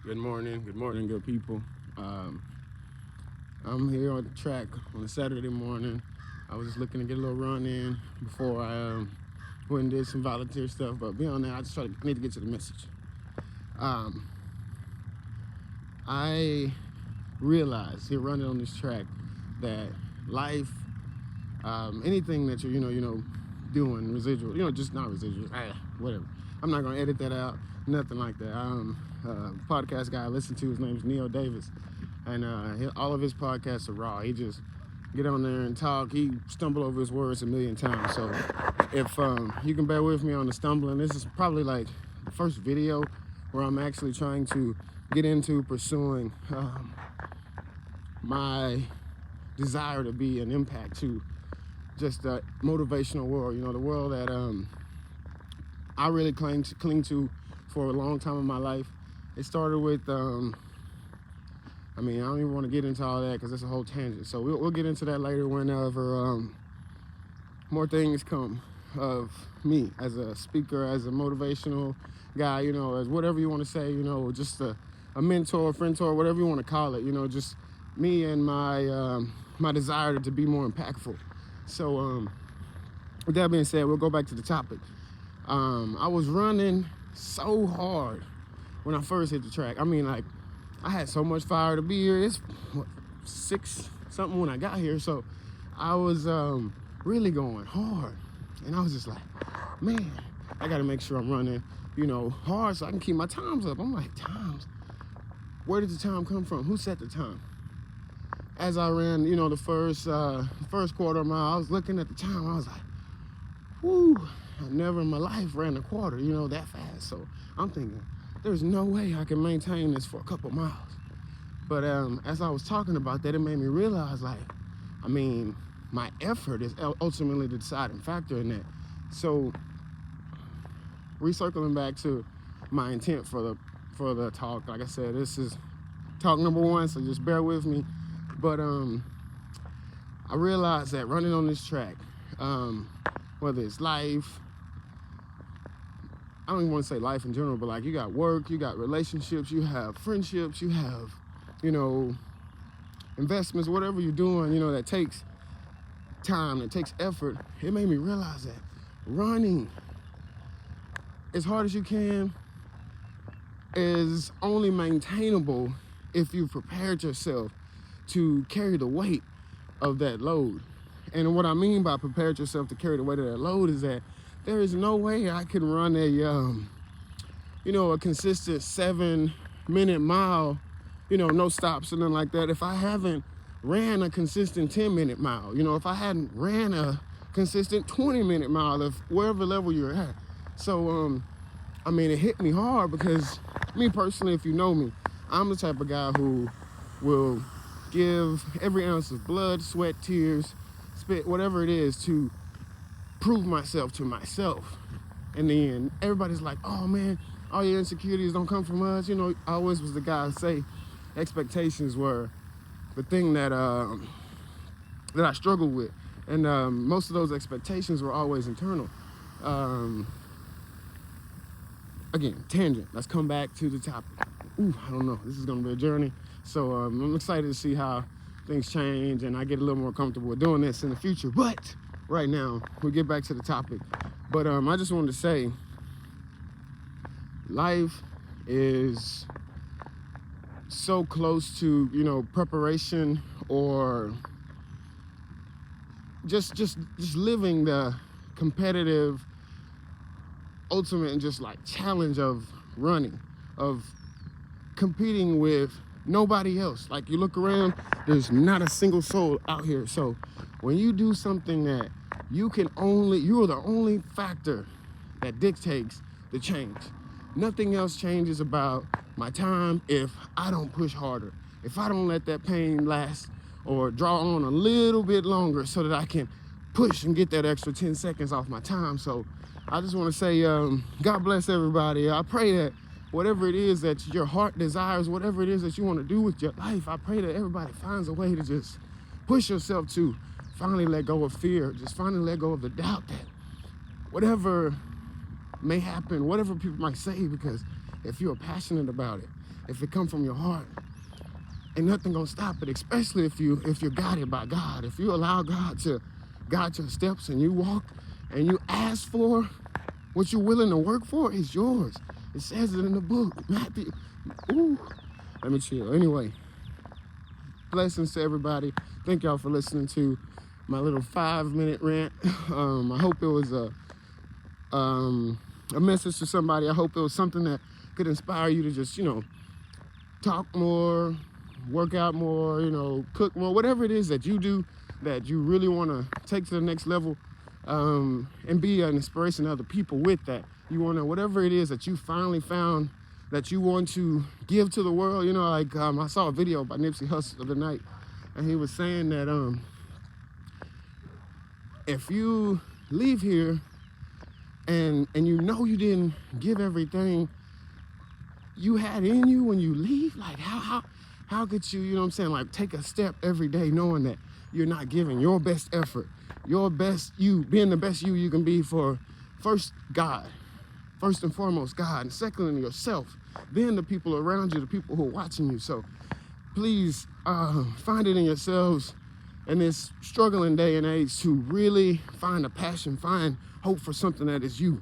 Good morning, good people. I'm here on the track on a Saturday morning. I was just looking to get a little run in before I went and did some volunteer stuff. But beyond that, I just need to get to the message. Um, I realized here running on this track that life, anything that you're, doing residual, just not residual, whatever. I'm not gonna edit that out, nothing like that. Podcast guy I listen to, his name's Neil Davis, and all of his podcasts are raw. He just get on there and talk. He stumble over his words a million times. So if you can bear with me on the stumbling, this is probably like the first video where I'm actually trying to get into pursuing my desire to be an impact to just the motivational world, the world that I really cling to for a long time in my life. It started with, I don't even want to get into all that because it's a whole tangent. So we'll get into that later whenever more things come of me as a speaker, as a motivational guy, as whatever you want to say, just a mentor, friend-tor, whatever you want to call it, just me and my my desire to be more impactful. So with that being said, we'll go back to the topic. I was running so hard when I first hit the track. I had so much fire to be here. It's 6 something when I got here, so I was really going hard, and I was just like, man, I got to make sure I'm running, hard so I can keep my times up. I'm like, times? Where did the time come from? Who set the time? As I ran, the first quarter mile, I was looking at the time. I was like, whoo, I never in my life ran a quarter, that fast. So I'm thinking, there's no way I can maintain this for a couple miles. But as I was talking about that, it made me realize, my effort is ultimately the deciding factor in that. So recircling back to my intent for the talk, like I said, this is talk number 1, so just bear with me. But I realized that running on this track, whether it's life, I don't even want to say life in general, but like you got work, you got relationships, you have friendships, you have, investments, whatever you're doing, that takes time, that takes effort. It made me realize that running as hard as you can is only maintainable if you've prepared yourself to carry the weight of that load. And what I mean by prepared yourself to carry the weight of that load is that there is no way I can run a consistent 7-minute mile, no stops and nothing like that if I haven't ran a consistent 10-minute mile, if I hadn't ran a consistent 20-minute mile of wherever level you're at. So, it hit me hard because me personally, if you know me, I'm the type of guy who will give every ounce of blood, sweat, tears, spit, whatever it is to prove myself to myself. And then everybody's like, oh man, all your insecurities don't come from us. I always was the guy to say expectations were the thing that I struggled with. And most of those expectations were always internal. Again, tangent. Let's come back to the topic. I don't know. This is going to be a journey. So I'm excited to see how things change and I get a little more comfortable with doing this in the future. But right now, we'll get back to the topic. But I just wanted to say, life is so close to, preparation or just living the competitive, ultimate and just like challenge of running, of competing with nobody else. Like you look around, there's not a single soul out here. So when you do something that you're the only factor that dictates the change. Nothing else changes about my time if I don't push harder, if I don't let that pain last or draw on a little bit longer so that I can push and get that extra 10 seconds off my time. So I just want to say, God bless everybody. I pray that whatever it is that your heart desires, whatever it is that you want to do with your life, I pray that everybody finds a way to just push yourself to finally let go of fear, just finally let go of the doubt that whatever may happen, whatever people might say, because if you're passionate about it, if it come from your heart, ain't nothing gonna stop it, especially if you're guided by God. If you allow God to guide your steps and you walk and you ask for what you're willing to work for, it's yours. It says it in the book, Matthew. Ooh, let me chill. Anyway, blessings to everybody. Thank y'all for listening to my little 5-minute rant. I hope it was a message to somebody. I hope it was something that could inspire you to just, talk more, work out more, cook more, whatever it is that you do that you really want to take to the next level, and be an inspiration to other people with that. You want to, whatever it is that you finally found that you want to give to the world, I saw a video by Nipsey Hussle the other night, and he was saying that if you leave here and you didn't give everything you had in you when you leave, like how could you, like take a step every day knowing that you're not giving your best effort, your best you, being the best you can be for first God, first and foremost God, and secondly yourself, then the people around you, the people who are watching you. So please find it in yourselves in this struggling day and age to really find a passion, find hope for something that is you.